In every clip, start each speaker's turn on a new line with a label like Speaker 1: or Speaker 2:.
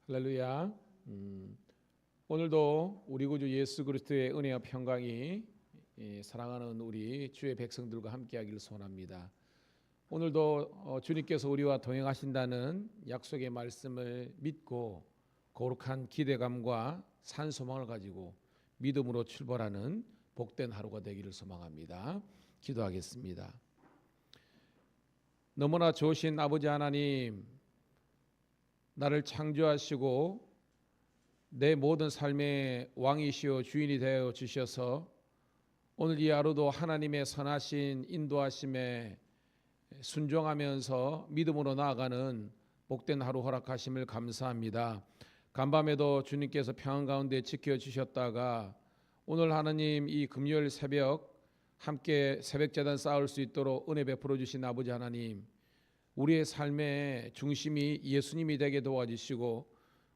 Speaker 1: 할렐루야. 오늘도 우리 구주 예수 그리스도의 은혜와 평강이 사랑하는 우리 주의 백성들과 함께하기를 소원합니다. 오늘도 주님께서 우리와 동행하신다는 약속의 말씀을 믿고 거룩한 기대감과 산소망을 가지고 믿음으로 출발하는 복된 하루가 되기를 소망합니다. 기도하겠습니다. 너무나 좋으신 아버지 하나님, 나를 창조하시고 내 모든 삶의 왕이시오 주인이 되어 주셔서 오늘 이 하루도 하나님의 선하신 인도하심에 순종하면서 믿음으로 나아가는 복된 하루 허락하심을 감사합니다. 간밤에도 주님께서 평안 가운데 지켜주셨다가 오늘 하나님 이 금요일 새벽 함께 새벽제단 쌓을 수 있도록 은혜 베풀어 주신 아버지 하나님, 우리의 삶의 중심이 예수님이 되게 도와주시고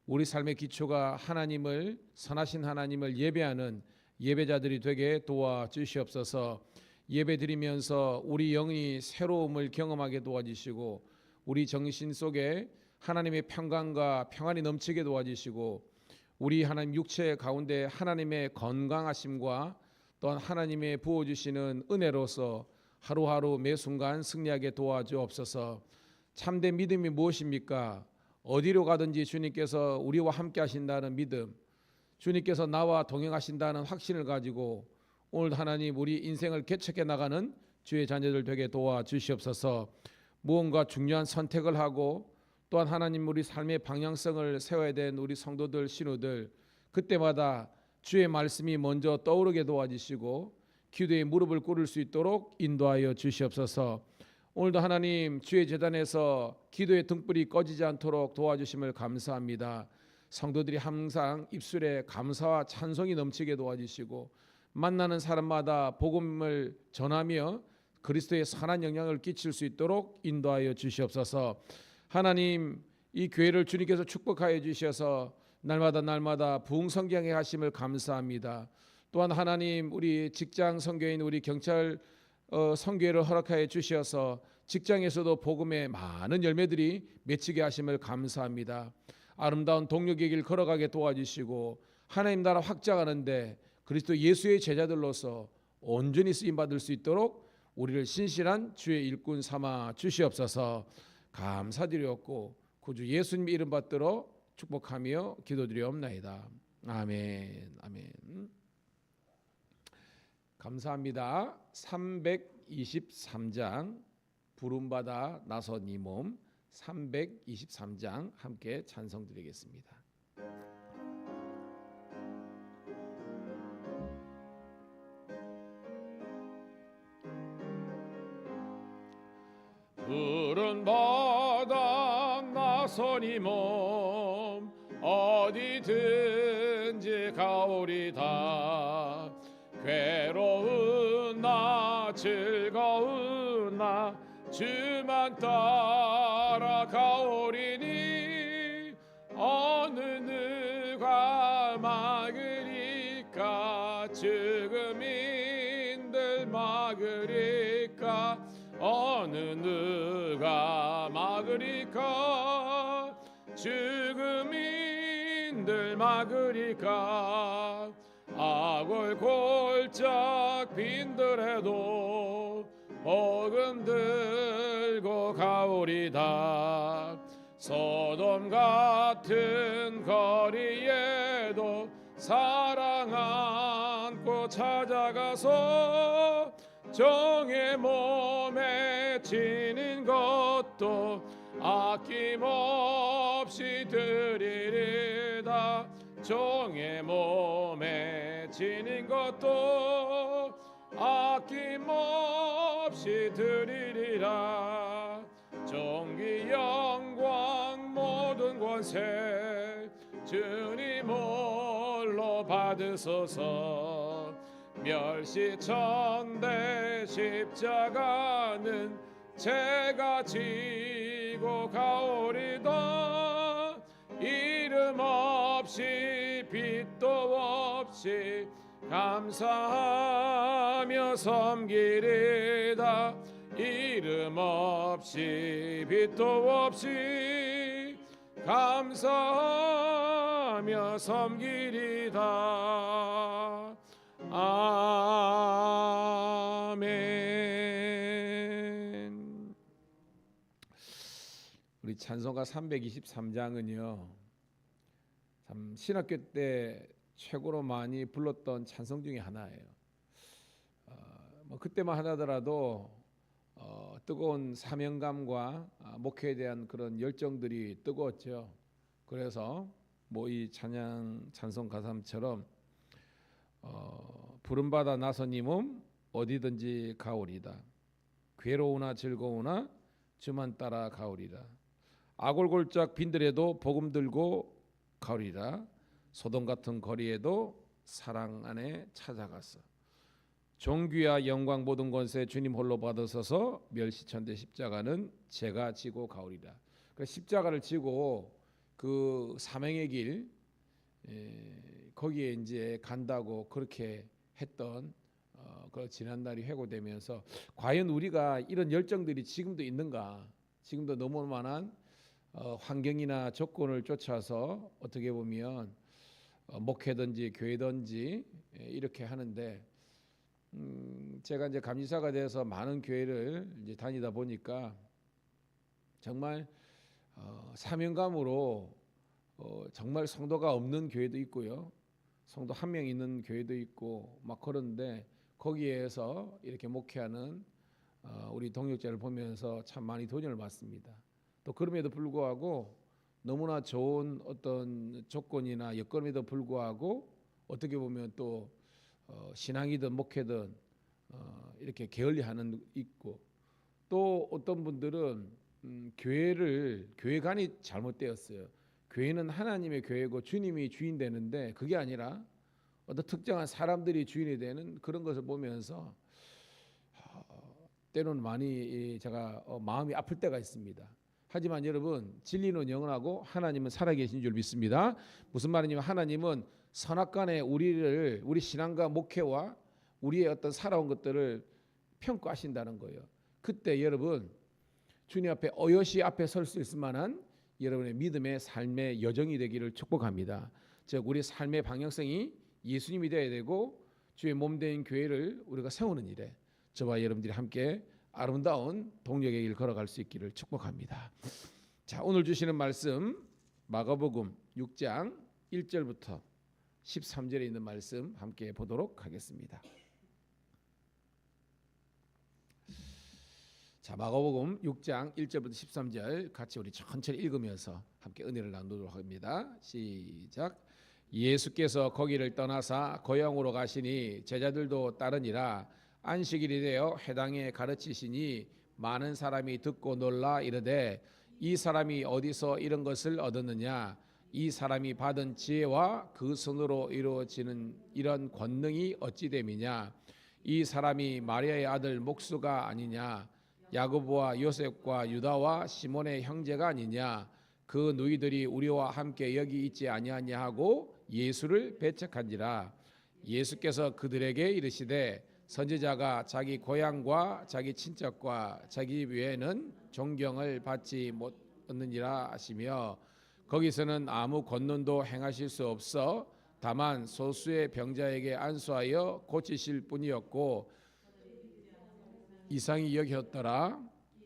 Speaker 1: 우리 삶의 기초가 하나님을, 선하신 하나님을 예배하는 예배자들이 되게 도와주시옵소서. 예배드리면서 우리 영이 새로움을 경험하게 도와주시고 우리 정신 속에 하나님의 평강과 평안이 넘치게 도와주시고 우리 하나님 육체 가운데 하나님의 건강하심과 또한 하나님의 부어주시는 은혜로서 하루하루 매 순간 승리하게 도와주옵소서. 참된 믿음이 무엇입니까? 어디로 가든지 주님께서 우리와 함께 하신다는 믿음, 주님께서 나와 동행하신다는 확신을 가지고 오늘 하나님 우리 인생을 개척해 나가는 주의 자녀들 되게 도와주시옵소서. 무언가 중요한 선택을 하고 또한 하나님 우리 삶의 방향성을 세워야 되는 우리 성도들, 신우들, 그때마다 주의 말씀이 먼저 떠오르게 도와주시고 기도에 무릎을 꿇을 수 있도록 인도하여 주시옵소서. 오늘도 하나님 주의 제단에서 기도의 등불이 꺼지지 않도록 도와주심을 감사합니다. 성도들이 항상 입술에 감사와 찬송이 넘치게 도와주시고 만나는 사람마다 복음을 전하며 그리스도의 선한 영향을 끼칠 수 있도록 인도하여 주시옵소서. 하나님 이 교회를 주님께서 축복하여 주셔서 날마다 부흥성경에 하심을 감사합니다. 또한 하나님 우리 직장 선교인 우리 경찰 선교회를 허락하여 주셔서 직장에서도 복음의 많은 열매들이 맺히게 하심을 감사합니다. 아름다운 동력의 길 걸어가게 도와주시고 하나님 나라 확장하는데 그리스도 예수의 제자들로서 온전히 쓰임받을 수 있도록 우리를 신실한 주의 일꾼 삼아 주시옵소서. 감사드리옵고 구주 예수님 이름 받들어 축복하며 기도드리옵나이다. 아멘. 아멘. 감사합니다. 323장 부름받아 나선 이 몸 323장 함께 찬송드리겠습니다. 부름받아 나선 이 몸 어디든지 가오리다. 괴로우나 즐거우나 주만 따라가오리니 어느 누가 막으리까. 죽음인들 막으리까. 어느 누가 막으리까. 죽음인들 막으리까. 악을 골짝 빈들에도 복음 들고 가오리다. 소돔 같은 거리에도 사랑 안고 찾아가서 종의 몸에 지닌 것도 아낌없이 드리리다. 종의 몸에 지닌 것도 아낌없이 드리리라. 존귀 영광 모든 권세 주님 홀로 받으소서. 멸시천대 십자가는 제가 지고 가오리다. 이름 없이 빛도 없이 감사하며 섬기리다. 이름 없이 빛도 없이 감사하며 섬기리다. 아멘. 우리 찬송가 323장은요, 참 신학교 때 최고로 많이 불렀던 찬송 중에 하나예요. 뭐 그때만 하더라도 뜨거운 사명감과 목회에 대한 그런 열정들이 뜨거웠죠. 그래서 뭐 이 찬송 가사처럼 부름받아 나서님은 어디든지 가오리다. 괴로우나 즐거우나 주만 따라 가오리다. 아골골짝 빈들에도 복음 들고 가오리다. 소돔 같은 거리에도 사랑 안에 찾아갔어. 존귀와 영광 모든 권세 주님 홀로 받으소서. 멸시천대 십자가는 제가 지고 가오리라. 그 십자가를 지고 그 사명의 길 거기에 이제 간다고 그렇게 했던 그 지난날이 회고되면서 과연 우리가 이런 열정들이 지금도 있는가? 지금도 너무 많은 환경이나 조건을 쫓아서 어떻게 보면 목회든지 교회든지 이렇게 하는데, 제가 이제 감리사가 돼서 많은 교회를 이제 다니다 보니까 정말 사명감으로 정말 성도가 없는 교회도 있고요, 성도 한 명 있는 교회도 있고 막 그런데 거기에서 이렇게 목회하는 우리 동역자를 보면서 참 많이 도전을 받습니다. 또 그럼에도 불구하고 너무나 좋은 어떤 조건이나 여건에도 불구하고 어떻게 보면 또 신앙이든 목회든 이렇게 게을리하는 있고, 또 어떤 분들은 교회관이 잘못되었어요. 교회는 하나님의 교회고 주님이 주인 되는데 그게 아니라 어떤 특정한 사람들이 주인이 되는 그런 것을 보면서 때로는 많이 제가 마음이 아플 때가 있습니다. 하지만 여러분, 진리는 영원하고 하나님은 살아계신 줄 믿습니다. 무슨 말이냐면 하나님은 선악간에 우리 신앙과 목회와 우리의 어떤 살아온 것들을 평가하신다는 거예요. 그때 여러분 주님 앞에 어여시 앞에 설 수 있을 만한 여러분의 믿음의 삶의 여정이 되기를 축복합니다. 즉 우리 삶의 방향성이 예수님이 되어야 되고 주의 몸된 교회를 우리가 세우는 일에 저와 여러분들이 함께 아름다운 동력의 길 걸어갈 수 있기를 축복합니다. 자, 오늘 주시는 말씀 마가복음 6장 1절부터 13절에 있는 말씀 함께 보도록 하겠습니다. 자, 마가복음 6장 1절부터 13절 같이 우리 천천히 읽으면서 함께 은혜를 나누도록 합니다. 시작. 예수께서 거기를 떠나사 고향으로 가시니 제자들도 따르니라. 안식일이 되어 회당에 가르치시니 많은 사람이 듣고 놀라 이르되 이 사람이 어디서 이런 것을 얻었느냐? 이 사람이 받은 지혜와 그 손으로 이루어지는 이런 권능이 어찌 됨이냐? 이 사람이 마리아의 아들 목수가 아니냐? 야고보와 요셉과 유다와 시몬의 형제가 아니냐? 그 누이들이 우리와 함께 여기 있지 아니하냐 하고 예수를 배척한지라. 예수께서 그들에게 이르시되 선지자가 자기 고향과 자기 친척과 자기 외에는 존경을 받지 못하느니라 하시며, 거기서는 아무 권능도 행하실 수 없어 다만 소수의 병자에게 안수하여 고치실 뿐이었고 이상히 여겼더라.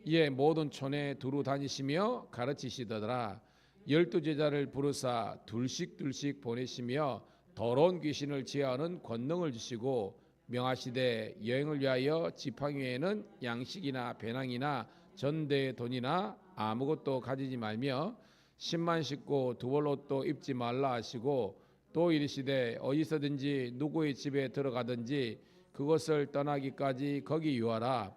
Speaker 1: 이에 모든 촌에 두루 다니시며 가르치시더라. 12 제자를 부르사 둘씩 보내시며 더러운 귀신을 제어하는 권능을 주시고 명하시되 여행을 위하여 지팡이에는 양식이나 배낭이나 전대의 돈이나 아무것도 가지지 말며 10만 싣고 두 벌 옷도 입지 말라 하시고, 또 이르시되 어디서든지 누구의 집에 들어가든지 그것을 떠나기까지 거기 유하라.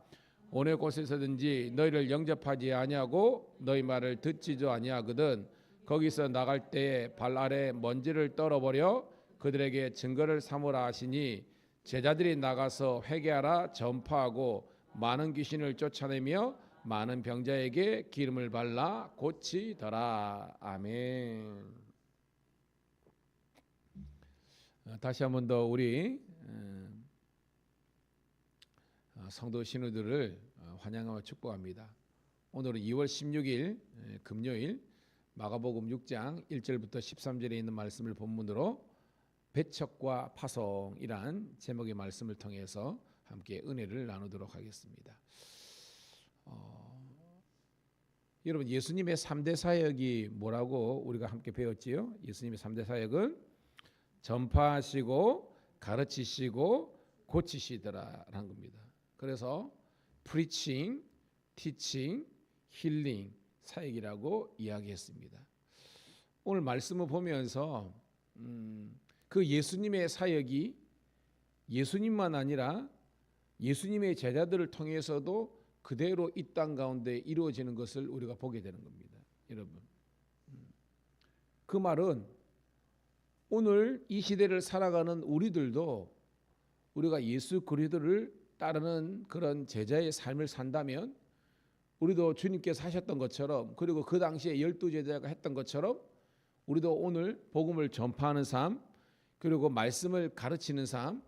Speaker 1: 어느 곳에서든지 너희를 영접하지 아니하고 너희 말을 듣지도 아니하거든 거기서 나갈 때에 발 아래 먼지를 떨어버려 그들에게 증거를 삼으라 하시니, 제자들이 나가서 회개하라 전파하고 많은 귀신을 쫓아내며 많은 병자에게 기름을 발라 고치더라. 아멘. 다시 한 번 더 우리 성도 신우들을 환영하고 축복합니다. 오늘은 2월 16일 금요일 마가복음 6장 1절부터 13절에 있는 말씀을 본문으로 배척과 파송이란 제목의 말씀을 통해서 함께 은혜를 나누도록 하겠습니다. 여러분, 예수님의 3대 사역이 뭐라고 우리가 함께 배웠지요? 예수님의 3대 사역은 전파하시고 가르치시고 고치시더라라는 겁니다. 그래서 preaching, teaching, healing 사역이라고 이야기했습니다. 오늘 말씀을 보면서 그 예수님의 사역이 예수님만 아니라 예수님의 제자들을 통해서도 그대로 이 땅 가운데 이루어지는 것을 우리가 보게 되는 겁니다. 여러분, 그 말은 오늘 이 시대를 살아가는 우리들도 우리가 예수 그리스도를 따르는 그런 제자의 삶을 산다면 우리도 주님께서 하셨던 것처럼, 그리고 그 당시에 12제자가 했던 것처럼 우리도 오늘 복음을 전파하는 삶, 그리고 말씀을 가르치는 삶,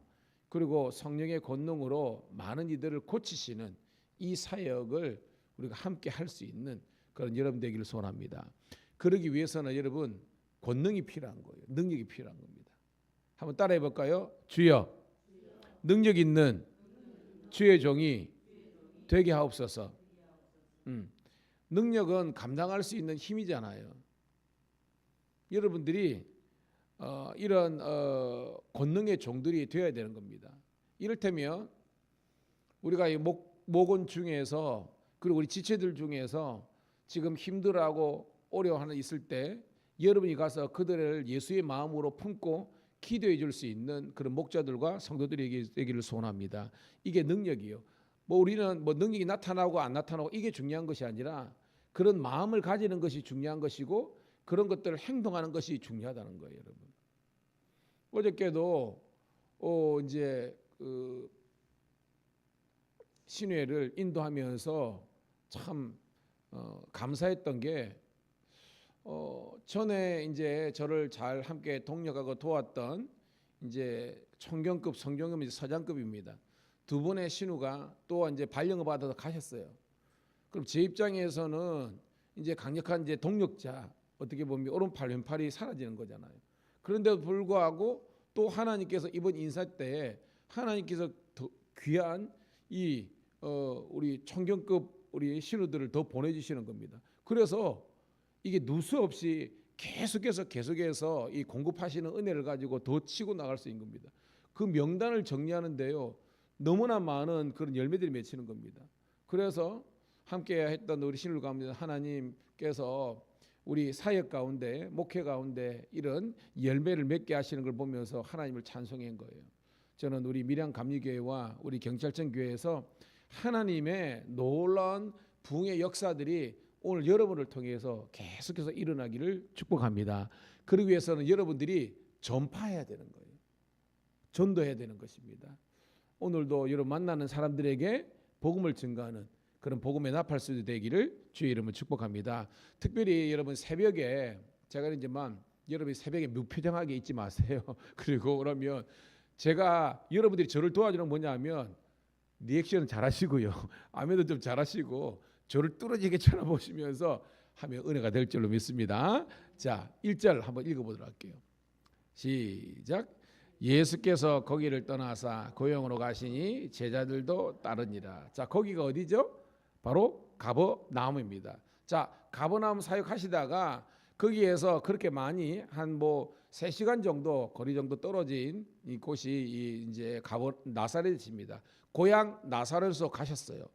Speaker 1: 그리고 성령의 권능으로 많은 이들을 고치시는 이 사역을 우리가 함께 할 수 있는 그런 여러분 되기를 소원합니다. 그러기 위해서는 여러분 권능이 필요한 거예요. 능력이 필요한 겁니다. 한번 따라해 볼까요? 주여, 능력 있는 주의 종이 되게 하옵소서. 능력은 감당할 수 있는 힘이잖아요. 여러분들이 이런 권능의 종들이 되어야 되는 겁니다. 이를테면 우리가 이 목원 중에서, 그리고 우리 지체들 중에서 지금 힘들어하고 어려워하는 있을 때 여러분이 가서 그들을 예수의 마음으로 품고 기도해 줄 수 있는 그런 목자들과 성도들이 되기를 소원합니다. 이게 능력이요. 우리는 능력이 나타나고 안 나타나고 이게 중요한 것이 아니라 그런 마음을 가지는 것이 중요한 것이고 그런 것들을 행동하는 것이 중요하다는 거예요, 여러분. 어저께도 이제 신회를 인도하면서 참 감사했던 게 전에 이제 저를 잘 함께 동력하고 도왔던 이제 총경급 성경급 서장급입니다. 두 분의 신우가 또 이제 발령을 받아서 가셨어요. 그럼 제 입장에서는 이제 강력한 이제 동력자, 어떻게 보면 오른팔 왼팔이 사라지는 거잖아요. 그런데도 불구하고 또 하나님께서 이번 인사 때 하나님께서 더 귀한 이 우리 총경급 우리 신우들을 더 보내주시는 겁니다. 그래서 이게 누수 없이 계속해서 이 공급하시는 은혜를 가지고 더 치고 나갈 수 있는 겁니다. 그 명단을 정리하는데요, 너무나 많은 그런 열매들이 맺히는 겁니다. 그래서 함께 했던 우리 신우 가운데 하나님께서 우리 사역 가운데, 목회 가운데 이런 열매를 맺게 하시는 걸 보면서 하나님을 찬송한 거예요. 저는 우리 밀양 감리교회와 우리 경찰청 교회에서 하나님의 놀라운 부흥의 역사들이 오늘 여러분을 통해서 계속해서 일어나기를 축복합니다. 그러기 위해서는 여러분들이 전파해야 되는 거예요. 전도해야 되는 것입니다. 오늘도 여러분 만나는 사람들에게 복음을 증거하는 그런 복음의 나팔수도 되기를 주의 이름으로 축복합니다. 특별히 여러분 새벽에 제가 이제만 여러분이 새벽에 무표정하게 있지 마세요. 그리고 그러면 제가 여러분들이 저를 도와주는 건 뭐냐면 리액션은 잘하시고요, 아멘도 좀 잘하시고 저를 뚫어지게 쳐다보시면서 하면 은혜가 될 줄로 믿습니다. 자, 1절 한번 읽어보도록 할게요. 시작. 예수께서 거기를 떠나사 고향으로 가시니 제자들도 따르니라. 자, 거기가 어디죠? 바로 가버나움입니다. 자, 가버나움 사역하시다가 거기에서 그렇게 많이 한 3시간 정도 거리 정도 떨어진 이 곳이 이제 나사렛입니다. 고향 나사렛으로 가셨어요.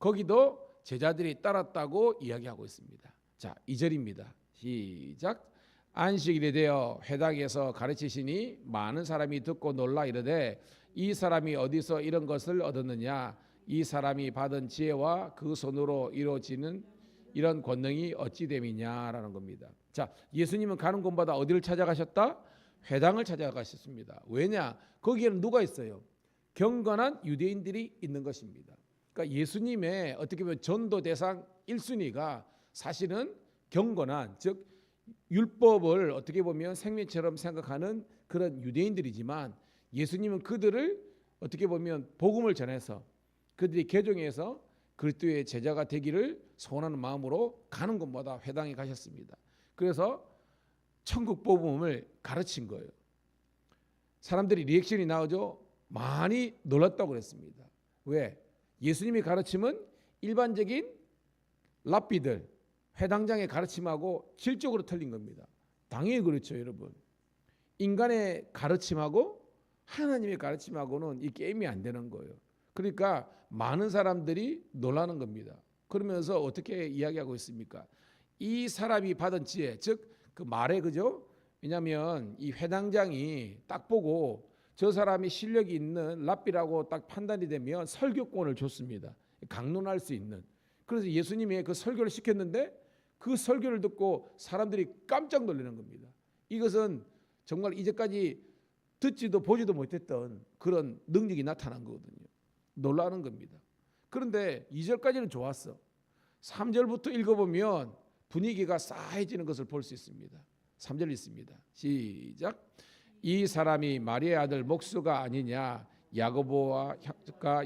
Speaker 1: 거기도 제자들이 따랐다고 이야기하고 있습니다. 자, 2절입니다. 시작. 안식일이 되어 회당에서 가르치시니 많은 사람이 듣고 놀라 이르되 이 사람이 어디서 이런 것을 얻었느냐? 이 사람이 받은 지혜와 그 손으로 이루어지는 이런 권능이 어찌 됨이냐라는 겁니다. 자, 예수님은 가는 곳마다 어디를 찾아가셨다? 회당을 찾아가셨습니다. 왜냐? 거기에는 누가 있어요? 경건한 유대인들이 있는 것입니다. 그러니까 예수님의 어떻게 보면 전도 대상 1순위가 사실은 경건한, 즉 율법을 어떻게 보면 생명처럼 생각하는 그런 유대인들이지만 예수님은 그들을 어떻게 보면 복음을 전해서 그들이 개종해서 그리스도의 제자가 되기를 소원하는 마음으로 가는 곳마다 회당에 가셨습니다. 그래서 천국 복음을 가르친 거예요. 사람들이 리액션이 나오죠. 많이 놀랐다고 그랬습니다. 왜? 예수님이 가르침은 일반적인 랍비들, 회당장의 가르침하고 질적으로 틀린 겁니다. 당연히 그렇죠, 여러분. 인간의 가르침하고 하나님의 가르침하고는 이 게임이 안 되는 거예요. 그러니까 많은 사람들이 놀라는 겁니다. 그러면서 어떻게 이야기하고 있습니까? 이 사람이 받은 지혜, 즉 그 말에, 그죠? 왜냐하면 이 회당장이 딱 보고 저 사람이 실력이 있는 랍비라고 딱 판단이 되면 설교권을 줬습니다. 강론할 수 있는. 그래서 예수님이 그 설교를 시켰는데 그 설교를 듣고 사람들이 깜짝 놀라는 겁니다. 이것은 정말 이제까지 듣지도 보지도 못했던 그런 능력이 나타난 거거든요. 놀라는 겁니다. 그런데 2절까지는 좋았어. 3절부터 읽어보면 분위기가 싸해지는 것을 볼 수 있습니다. 3절 있습니다. 시작. 이 사람이 마리아의 아들 목수가 아니냐, 야고보와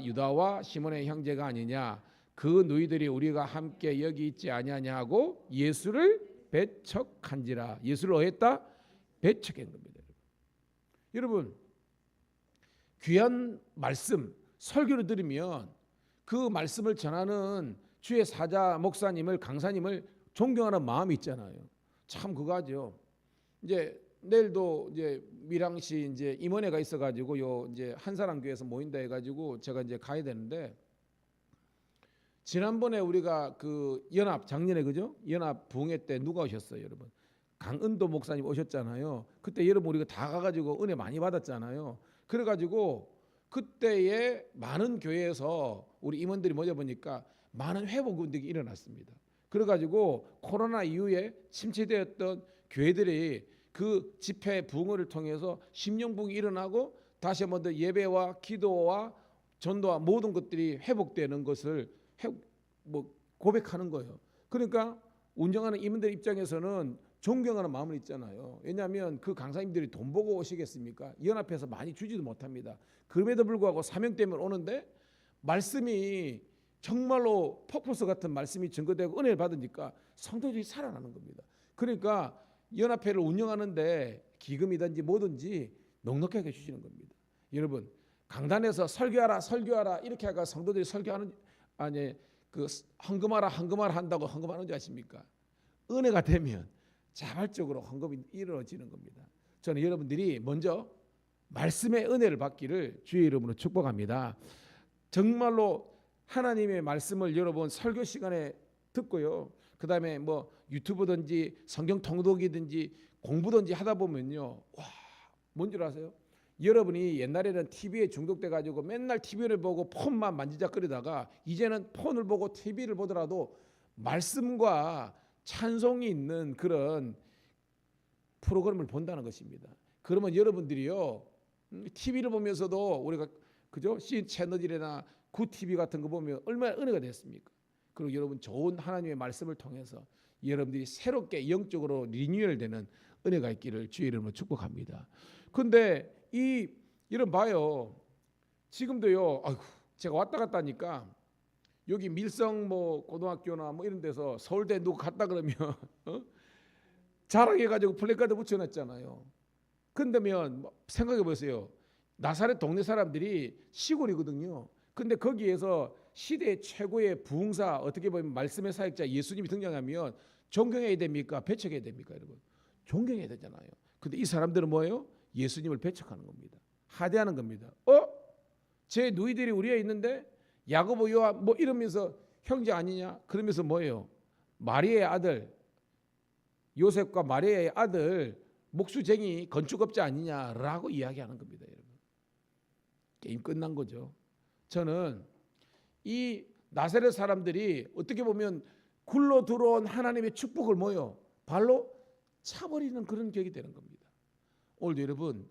Speaker 1: 유다와 시몬의 형제가 아니냐, 그 누이들이 우리가 함께 여기 있지 아니하냐고 예수를 배척한지라. 예수를 어했다? 배척한 겁니다. 여러분, 귀한 말씀, 설교를 들으면 그 말씀을 전하는 주의 사자 목사님을, 강사님을 존경하는 마음이 있잖아요. 참 그거죠. 이제 내일도 이제 밀양시 이제 임원회가 있어가지고 요 이제 한사람 교회에서 모인다 해가지고 제가 이제 가야 되는데, 지난번에 우리가 그 연합 작년에, 그죠? 연합 부흥회 때 누가 오셨어요, 여러분? 강은도 목사님 오셨잖아요. 그때 여러분 우리가 다 가가지고 은혜 많이 받았잖아요. 그래가지고 그때에 많은 교회에서 우리 임원들이 모여보니까 많은 회복 운동이 일어났습니다. 그래가지고 코로나 이후에 침체되었던 교회들이 그 집회 부흥회를 통해서 심령부흥이 일어나고 다시 한번 더 예배와 기도와 전도와 모든 것들이 회복되는 것을 고백하는 거예요. 그러니까 운영하는 임원들 입장에서는 존경하는 마음은 있잖아요. 왜냐하면 그 강사님들이 돈 보고 오시겠습니까? 연합해서 많이 주지도 못합니다. 그럼에도 불구하고 사명 때문에 오는데 말씀이 정말로 폭포수 같은 말씀이 증거되고 은혜를 받으니까 성도들이 살아나는 겁니다. 그러니까 연합회를 운영하는데 기금이든지 뭐든지 넉넉하게 주시는 겁니다. 여러분, 강단에서 설교하라 이렇게 하가 성도들이 설교하는, 아니 그 헌금하라 한다고 헌금하는 줄 아십니까? 은혜가 되면 자발적으로 헌금이 이루어지는 겁니다. 저는 여러분들이 먼저 말씀의 은혜를 받기를 주의 이름으로 축복합니다. 정말로 하나님의 말씀을 여러분 설교 시간에 듣고요, 그 다음에 뭐 유튜브든지 성경 통독이든지 공부든지 하다 보면요, 와, 뭔 줄 아세요? 여러분이 옛날에는 TV에 중독돼 가지고 맨날 TV를 보고 폰만 만지작거리다가 이제는 폰을 보고 TV를 보더라도 말씀과 찬송이 있는 그런 프로그램을 본다는 것입니다. 그러면 여러분들이요, TV를 보면서도 우리가, 그죠? C 채널이나 구 TV 같은 거 보면 얼마나 은혜가 됐습니까? 그리고 여러분 좋은 하나님의 말씀을 통해서 여러분들이 새롭게 영적으로 리뉴얼되는 은혜가 있기를 주의 이름으로 축복합니다. 근데 이런 봐요. 지금도요, 아이고, 제가 왔다 갔다 하니까 여기 밀성 뭐 고등학교나 뭐 이런 데서 서울대 누구 갔다 그러면 자랑해가지고 플래카드 붙여놨잖아요. 근데면 생각해 보세요. 나사렛 동네 사람들이 시골이거든요. 근데 거기에서 시대 최고의 부흥사, 어떻게 보면 말씀의 사역자 예수님이 등장하면 존경해야 됩니까? 배척해야 됩니까? 여러분, 존경해야 되잖아요. 근데 이 사람들은 뭐예요? 예수님을 배척하는 겁니다. 하대하는 겁니다. 제 누이들이 우리에 있는데 야고보 요한 뭐 이러면서 형제 아니냐? 그러면서 뭐예요? 마리아의 아들, 요셉과 마리아의 아들 목수쟁이 건축업자 아니냐라고 이야기하는 겁니다. 여러분, 게임 끝난 거죠. 저는 이 나사렛 사람들이 어떻게 보면 굴러 들어온 하나님의 축복을 뭐요? 발로 차버리는 그런 격이 되는 겁니다. 오늘도 여러분,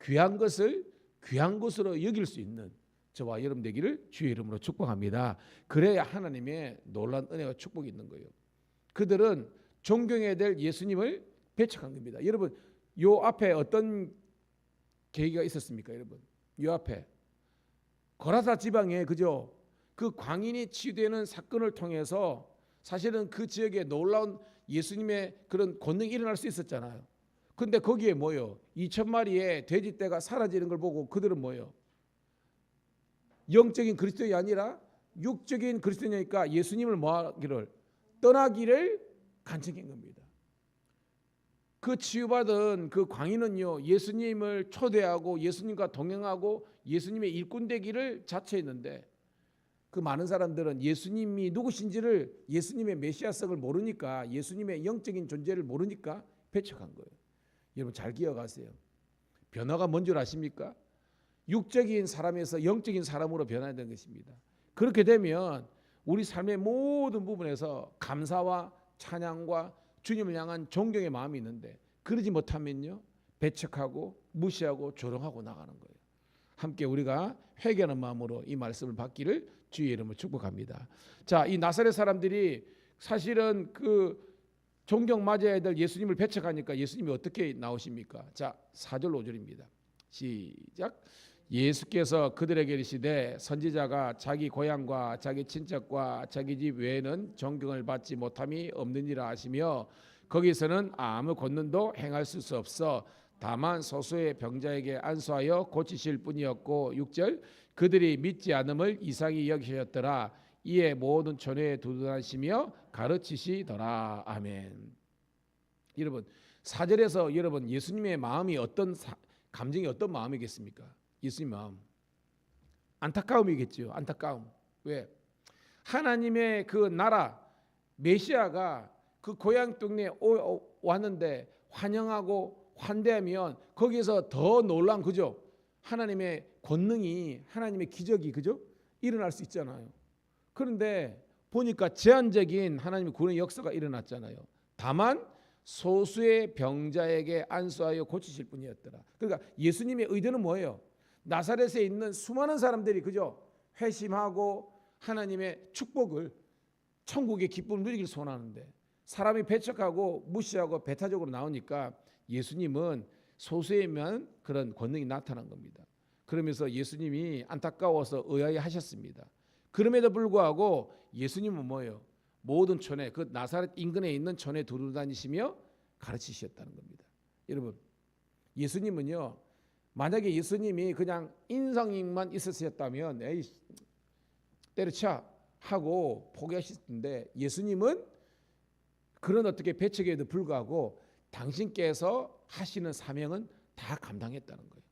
Speaker 1: 귀한 것을 귀한 것으로 여길 수 있는 저와 여러분 되기를 주의 이름으로 축복합니다. 그래야 하나님의 놀라운 은혜와 축복이 있는 거예요. 그들은 존경해야 될 예수님을 배척한 겁니다. 여러분, 요 앞에 어떤 계기가 있었습니까? 여러분, 요 앞에 거라사 지방에, 그죠? 그 광인이 치유되는 사건을 통해서 사실은 그 지역에 놀라운 예수님의 그런 권능이 일어날 수 있었잖아요. 근데 거기에 뭐요? 2,000마리의 돼지떼가 사라지는 걸 보고 그들은 뭐요? 영적인 그리스도인이 아니라 육적인 그리스도인이니까 예수님을 뭐하기를 떠나기를 간청한 겁니다. 그 치유받은 그 광인은요, 예수님을 초대하고 예수님과 동행하고 예수님의 일꾼 되기를 자처했는데, 그 많은 사람들은 예수님이 누구신지를, 예수님의 메시아성을 모르니까, 예수님의 영적인 존재를 모르니까 배척한 거예요. 여러분 잘 기억하세요. 변화가 뭔 줄 아십니까? 육적인 사람에서 영적인 사람으로 변화되는 것입니다. 그렇게 되면 우리 삶의 모든 부분에서 감사와 찬양과 주님을 향한 존경의 마음이 있는데, 그러지 못하면요, 배척하고 무시하고 조롱하고 나가는 거예요. 함께 우리가 회개하는 마음으로 이 말씀을 받기를 주의 이름으로 축복합니다. 자, 이 나사렛 사람들이 사실은 그 존경 맞아야 될 예수님을 배척하니까 예수님이 어떻게 나오십니까? 자, 4절 5절입니다. 시작. 예수께서 그들에게 이르시되 선지자가 자기 고향과 자기 친척과 자기 집 외에는 존경을 받지 못함이 없느니라 하시며, 거기서는 아무 권능도 행할 수 없어 다만 소수의 병자에게 안수하여 고치실 뿐이었고, 6절 그들이 믿지 않음을 이상히 여기셨더라. 이에 모든 촌에 두둔하시며 가르치시더라. 아멘. 여러분 4절에서 여러분 예수님의 마음이 어떤 감정이 어떤 마음이겠습니까? 예수님 마음 안타까움이겠죠. 안타까움. 왜? 하나님의 그 나라 메시아가 그 고향 동네에 왔는데 환영하고 환대하면 거기에서 더 놀란, 그죠? 하나님의 권능이, 하나님의 기적이, 그죠? 일어날 수 있잖아요. 그런데 보니까 제한적인 하나님의 구원의 역사가 일어났잖아요. 다만 소수의 병자에게 안수하여 고치실 뿐이었더라. 그러니까 예수님의 의도는 뭐예요? 나사렛에 있는 수많은 사람들이, 그죠? 회심하고 하나님의 축복을, 천국의 기쁨을 누리기를 소원하는데 사람이 배척하고 무시하고 배타적으로 나오니까 예수님은 소수에만 그런 권능이 나타난 겁니다. 그러면서 예수님이 안타까워서 의아해하셨습니다. 그럼에도 불구하고 예수님은 뭐예요? 모든 촌에, 그 나사렛 인근에 있는 촌에 두루다니시며 가르치셨다는 겁니다. 여러분 예수님은요, 만약에 예수님이 그냥 인성만 있으셨다면 에이 때려쳐 하고 포기하실 텐데, 예수님은 그런 어떻게 배척에도 불구하고 당신께서 하시는 사명은 다 감당했다는 거예요.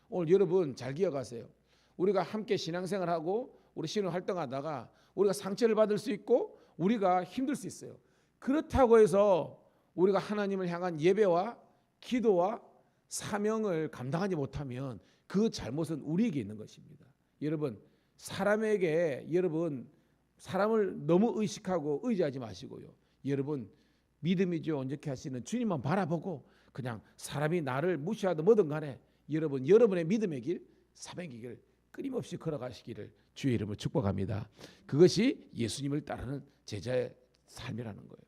Speaker 1: 오늘 여러분 잘 기억하세요. 우리가 함께 신앙생활하고 우리 신앙 활동하다가 우리가 상처를 받을 수 있고 우리가 힘들 수 있어요. 그렇다고 해서 우리가 하나님을 향한 예배와 기도와 사명을 감당하지 못하면 그 잘못은 우리에게 있는 것입니다. 여러분 사람에게, 여러분 사람을 너무 의식하고 의지하지 마시고요. 여러분 믿음이죠. 온전케 하시는 주님만 바라보고 그냥 사람이 나를 무시하든 뭐든 간에 여러분의 믿음의 길, 사명의 길 끊임없이 걸어가시기를 주의 이름으로 축복합니다. 그것이 예수님을 따르는 제자의 삶이라는 거예요.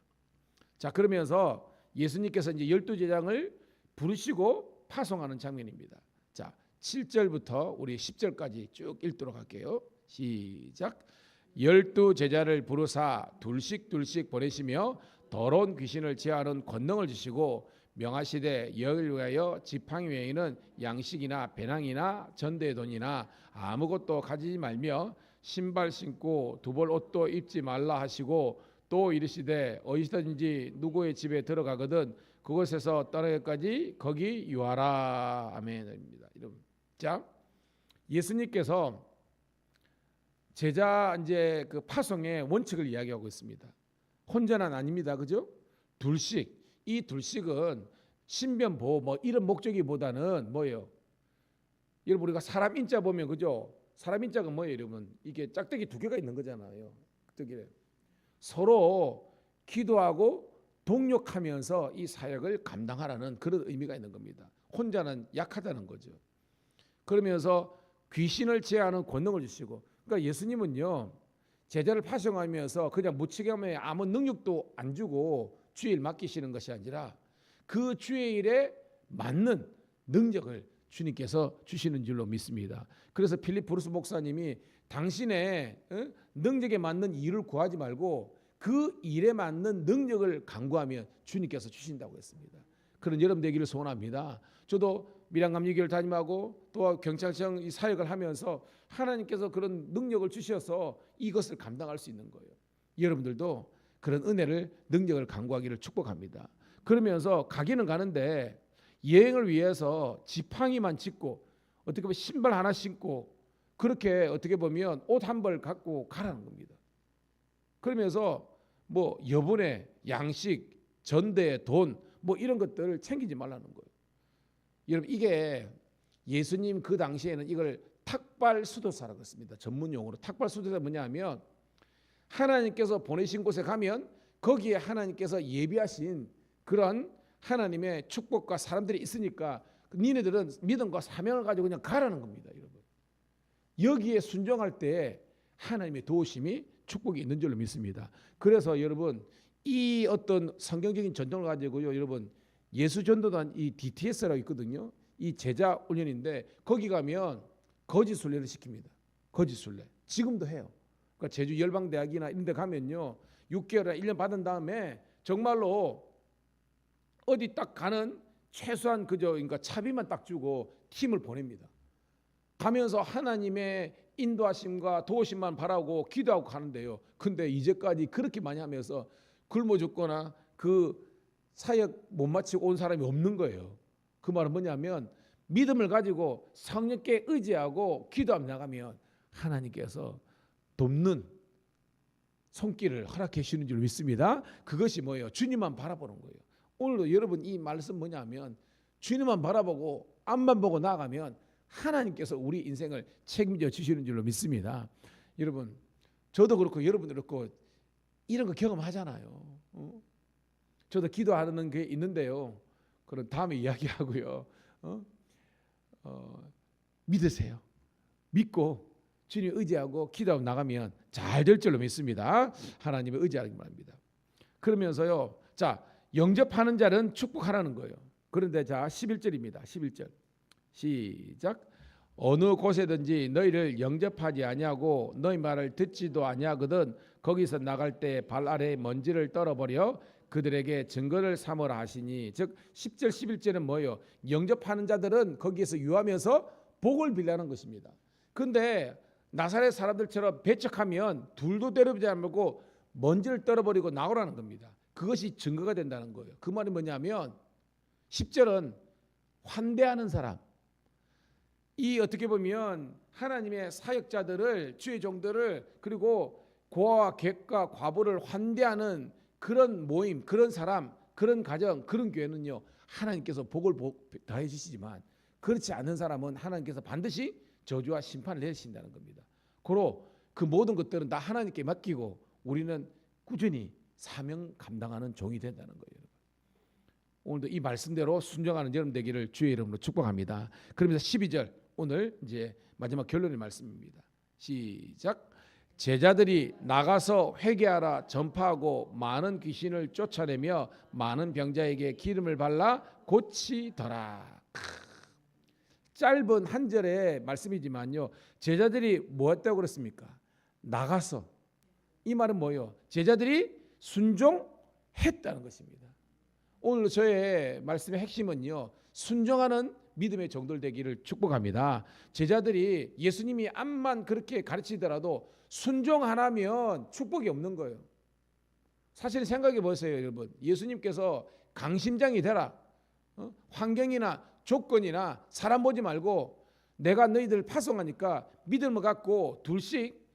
Speaker 1: 자, 그러면서 예수님께서 이제 12제장을 부르시고 파송하는 장면입니다. 자, 7절부터 우리 10절까지 쭉 읽도록 할게요. 시작. 12제자를 부르사 둘씩 보내시며 더러운 귀신을 제하는 권능을 주시고 명하시되 여를 위하여 지팡이 외에는 양식이나 배낭이나 전대의 돈이나 아무것도 가지지 말며 신발 신고 두벌 옷도 입지 말라 하시고, 또 이르시되 어디서든지 누구의 집에 들어가거든 그곳에서 떠나기까지 거기 유하라. 아멘입니다. 자, 예수님께서 제자 이제 그 파송의 원칙을 이야기하고 있습니다. 혼자는 아닙니다. 그죠? 둘씩. 이 둘씩은 신변 보호 뭐 이런 목적이보다는 뭐예요? 여러분 우리가 사람 인자 보면, 그죠? 사람 인자가 뭐예요, 여러분? 이게 짝대기 두 개가 있는 거잖아요. 서로 기도하고 동력하면서 이 사역을 감당하라는 그런 의미가 있는 겁니다. 혼자는 약하다는 거죠. 그러면서 귀신을 제하는 권능을 주시고, 그러니까 예수님은요 제자를 파송하면서 그냥 무책임함에 아무 능력도 안 주고 주의 일 맡기시는 것이 아니라 그 주의 일에 맞는 능력을 주님께서 주시는 줄로 믿습니다. 그래서 필립 브루스 목사님이 당신의 능력에 맞는 일을 구하지 말고 그 일에 맞는 능력을 강구하면 주님께서 주신다고 했습니다. 그런 여러분 되기를 소원합니다. 저도 밀양감리교회를 다ним하고 또 경찰청 이 사역을 하면서 하나님께서 그런 능력을 주셔서 이것을 감당할 수 있는 거예요. 여러분들도 그런 은혜를 능력을 강구하기를 축복합니다. 그러면서 가기는 가는데 여행을 위해서 지팡이만 짚고 어떻게 보면 신발 하나 신고 그렇게 어떻게 보면 옷 한 벌 갖고 가라는 겁니다. 그러면서 뭐 여분의 양식, 전대, 돈 뭐 이런 것들을 챙기지 말라는 거예요. 여러분 이게 예수님 그 당시에는 이걸 탁발 수도사라고 했습니다. 전문 용어로 탁발 수도사가 뭐냐면 하나님께서 보내신 곳에 가면 거기에 하나님께서 예비하신 그런 하나님의 축복과 사람들이 있으니까 니네들은 믿음과 사명을 가지고 그냥 가라는 겁니다. 여러분 여기에 순종할 때 하나님의 도우심이 축복이 있는 줄로 믿습니다. 그래서 여러분 이 어떤 성경적인 전통을 가지고요, 여러분 예수 전도단 이 DTS라고 있거든요. 이 제자 훈련인데 거기 가면 거짓 순례를 시킵니다. 거짓 순례 지금도 해요. 그러니까 제주 열방대학이나 이런 데 가면요 6개월이나 1년 받은 다음에 정말로 어디 딱 가는 최소한 그러니까 차비만 딱 주고 팀을 보냅니다. 가면서 하나님의 인도하심과 도우심만 바라고 기도하고 가는데요. 근데 이제까지 그렇게 많이 하면서 굶어 죽거나 그 사역 못 마치고 온 사람이 없는 거예요. 그 말은 뭐냐면 믿음을 가지고 성령께 의지하고 기도하며 나가면 하나님께서 돕는 손길을 허락해 주시는 줄 믿습니다. 그것이 뭐예요? 주님만 바라보는 거예요. 오늘도 여러분 이 말씀 뭐냐면 주님만 바라보고 앞만 보고 나가면 하나님께서 우리 인생을 책임져 주시는 줄로 믿습니다. 여러분 저도 그렇고 여러분도 그렇고 이런 거 경험하잖아요. 저도 기도하는 게 있는데요. 그럼 다음에 이야기하고요. 믿으세요. 믿고 주님 의지하고 기도하고 나가면 잘 될 줄로 믿습니다. 하나님을 의지하기 바랍니다. 그러면서요. 자, 영접하는 자는 축복하라는 거예요. 그런데 자 11절입니다. 11절 시작. 어느 곳에든지 너희를 영접하지 아니하고 너희 말을 듣지도 아니하거든 거기서 나갈 때 발 아래 먼지를 떨어버려 그들에게 증거를 삼으라 하시니 즉 10절 11절은 뭐예요? 영접하는 자들은 거기에서 유하면서 복을 빌라는 것입니다. 그런데 나사렛 사람들처럼 배척하면 둘도 때려보지 않고 먼지를 떨어버리고 나오라는 겁니다. 그것이 증거가 된다는 거예요. 그 말이 뭐냐면 10절은 환대하는 사람, 이 어떻게 보면 하나님의 사역자들을 주의 종들을 그리고 고아와 객과 과부를 환대하는 그런 모임, 그런 사람, 그런 가정, 그런 교회는요 하나님께서 복을 더해 주시지만 그렇지 않은 사람은 하나님께서 반드시 저주와 심판을 내리신다는 겁니다. 고로 그 모든 것들은 다 하나님께 맡기고 우리는 꾸준히 사명 감당하는 종이 된다는 거예요. 오늘도 이 말씀대로 순종하는 여러분 되기를 주의 이름으로 축복합니다. 그러면서 12절 오늘 이제 마지막 결론의 말씀입니다. 시작. 제자들이 나가서 회개하라 전파하고 많은 귀신을 쫓아내며 많은 병자에게 기름을 발라 고치더라. 짧은 한 절의 말씀이지만요. 제자들이 뭐 했다고 그랬습니까? 나가서. 이 말은 뭐예요? 제자들이 순종했다는 것입니다. 오늘 저의 말씀의 핵심은요. 순종하는 믿음의 종들 되기를 축복합니다. 제자들이 예수님이 암만 그렇게 가르치더라도 순종 안 하면 축복이 없는 거예요. 사실 생각해 보세요, 여러분. 예수님께서 강심장이 되라. 환경이나 조건이나 사람 보지 말고 내가 너희들 파송하니까 믿음을 갖고 둘씩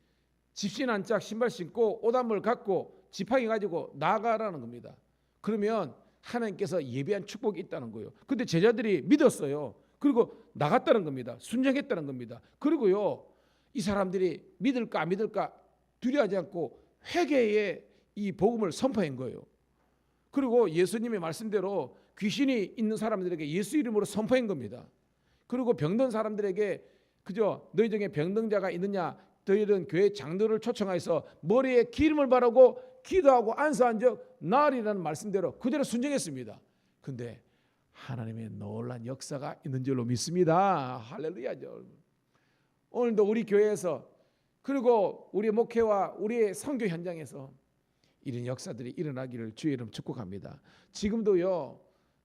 Speaker 1: 집신 한 짝 신발 신고 옷 한 벌 갖고 지팡이 가지고 나가라는 겁니다. 그러면 하나님께서 예비한 축복이 있다는 거예요. 근데 제자들이 믿었어요. 그리고 나갔다는 겁니다. 순종했다는 겁니다. 그리고요 이 사람들이 믿을까 안 믿을까 두려워하지 않고 회개의 이 복음을 선포한 거예요. 그리고 예수님의 말씀대로 귀신이 있는 사람들에게 예수 이름으로 선포한 겁니다. 그리고 병든 사람들에게 그저 너희 중에 병든자가 있느냐 너희들은 교회 장로를 초청해서 머리에 기름을 바르고 기도하고 안수한 적 나으리라는 말씀대로 그대로 순종했습니다. 근데 하나님의 놀라운 역사가 있는 줄로 믿습니다. 할렐루야죠. 오늘도 우리 교회에서 그리고 우리 목회와 우리의 선교 현장에서 이런 역사들이 일어나기를 주의 이름 축복합니다. 지금도요,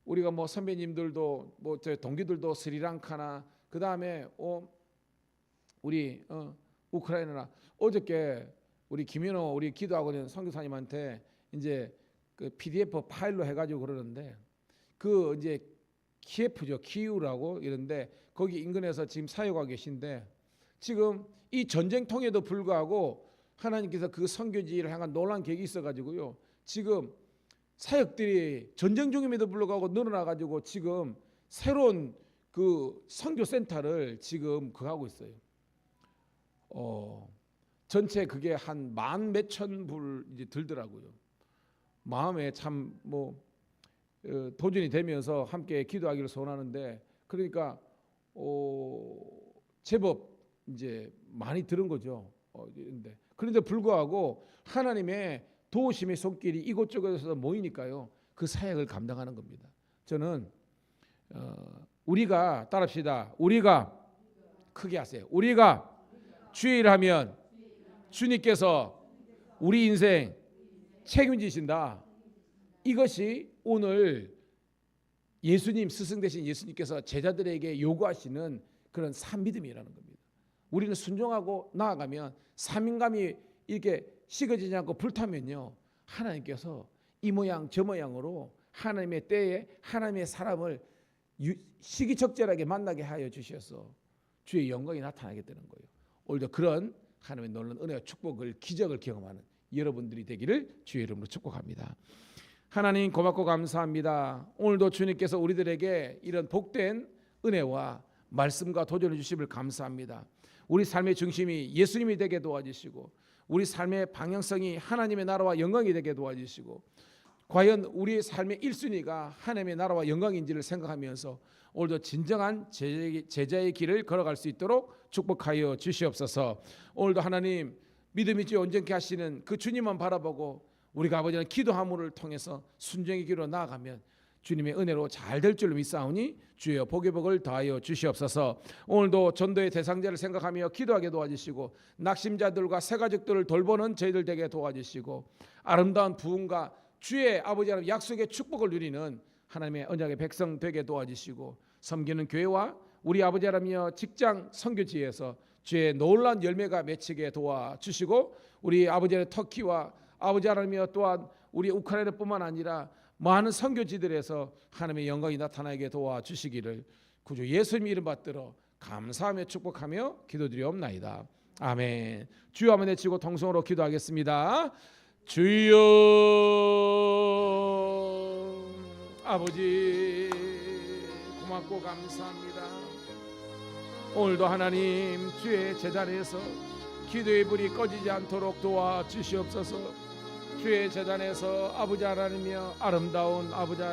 Speaker 1: 우리가 뭐 선배님들도 뭐 저 동기들도 스리랑카나 그 다음에 우리 우크라이나나 어저께 우리 김현호 우리 기도하고 있는 선교사님한테 이제 그 PDF 파일로 해가지고 그러는데 그 이제 키예프죠, 키우라고 이런데 거기 인근에서 지금 사역하고 계신데 지금 이 전쟁통에도 불구하고 하나님께서 그 선교지를 향한 놀란 계획이 있어가지고요. 지금 사역들이 전쟁 중임에도 불구하고 늘어나가지고 지금 새로운 그 선교센터를 지금 하고 있어요. 전체 그게 한 만 몇천 불 이제 들더라고요. 마음에 참 뭐 도전이 되면서 함께 기도하기를 소원하는데 그러니까 제법 이제 많이 들은 거죠. 그런데 불구하고 하나님의 도우심의 손길이 이곳저곳에서 모이니까요. 그 사역을 감당하는 겁니다. 저는 우리가 따라합시다. 우리가 크게 하세요. 우리가 주의 일 하면 주님께서 우리 인생 책임지신다. 이것이 오늘 예수님 스승 되신 예수님께서 제자들에게 요구하시는 그런 산 믿음이라는 겁니다. 우리는 순종하고 나아가면 사명감이 이렇게 식어지지 않고 불타면요, 하나님께서 이 모양 저 모양으로 하나님의 때에 하나님의 사람을 시기적절하게 만나게 하여 주셔서 주의 영광이 나타나게 되는 거예요. 오늘도 그런 하나님의 놀라운 은혜와 축복을 기적을 경험하는 여러분들이 되기를 주의 이름으로 축복합니다. 하나님 고맙고 감사합니다. 오늘도 주님께서 우리들에게 이런 복된 은혜와 말씀과 도전해 주심을 감사합니다. 우리 삶의 중심이 예수님이 되게 도와주시고 우리 삶의 방향성이 하나님의 나라와 영광이 되게 도와주시고 과연 우리의 삶의 1순위가 하나님의 나라와 영광인지를 생각하면서 오늘도 진정한 제자의 길을 걸어갈 수 있도록 축복하여 주시옵소서. 오늘도 하나님 믿음 있지 온전케 하시는 그 주님만 바라보고 우리가 아버지는 기도함을 통해서 순종의 길로 나아가면 주님의 은혜로 잘 될 줄로 믿사오니 주여 복의 복을 더하여 주시옵소서. 오늘도 전도의 대상자를 생각하며 기도하게 도와주시고 낙심자들과 새가족들을 돌보는 저희들 되게 도와주시고 아름다운 부흥과 주의 아버지 하나님 약속의 축복을 누리는 하나님의 언약의 백성 되게 도와주시고 섬기는 교회와 우리 아버지 하나님이여 직장 선교지에서 주의 놀라운 열매가 맺히게 도와주시고 우리 아버지 하나님 터키와 아버지 하나님이여 또한 우리 우크라이나뿐만 아니라 많은 선교지들에서 하나님의 영광이 나타나게 도와주시기를 구주 예수님 이름 받들어 감사하며 축복하며 기도드리옵나이다. 아멘. 주여 한번 외치고 통성으로 기도하겠습니다. 주여 아버지 고맙고 감사합니다. 오늘도 하나님 주의 제단에서 기도의 불이 꺼지지 않도록 도와주시옵소서. 주의 제단에서 아버지 하나님이여 아름다운 아버지